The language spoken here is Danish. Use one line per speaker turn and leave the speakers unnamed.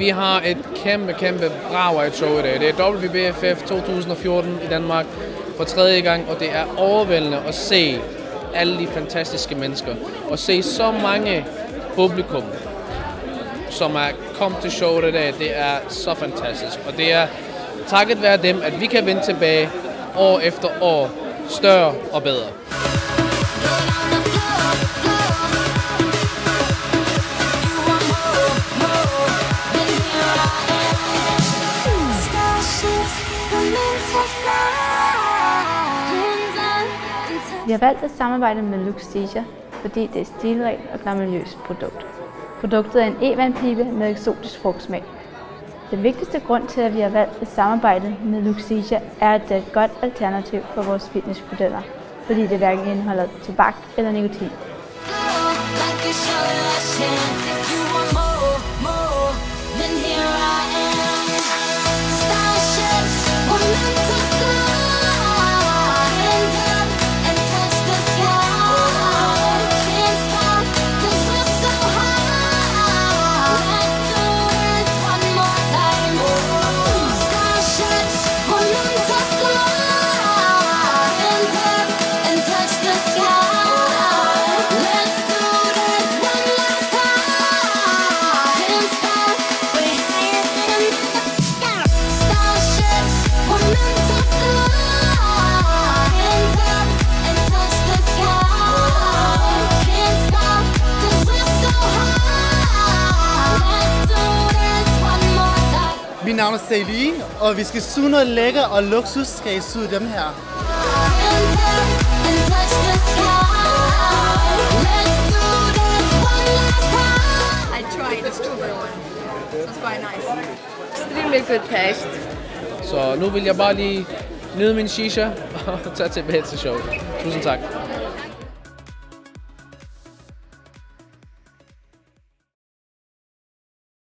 Vi har et kæmpe brag af et show i dag. Det er WBFF 2014 i Danmark for 3. gang, og det er overvældende at se alle de fantastiske mennesker. Og se så mange publikum, som er kommet til showet i dag. Det er så fantastisk. Og det er takket være dem, at vi kan vende tilbage år efter år, større og bedre.
Vi har valgt at samarbejde med Luxesia, fordi det er stilrent og glamourøst produkt. Produktet er en e-vandpibe med eksotisk frugtsmag. Den vigtigste grund til, at vi har valgt at samarbejde med Luxesia, er, at det er et godt alternativ for vores fitnessmodeller, fordi det hverken indeholder tobak eller nikotin.
Mit navn er Celine, og vi skal suge noget lækker og luksus, skal I suge dem her.
I tried the strawberry one. That's quite nice. Extremely good taste.
Så nu vil jeg bare lige nyde min shisha og tage tilbage til showet. Tusind tak.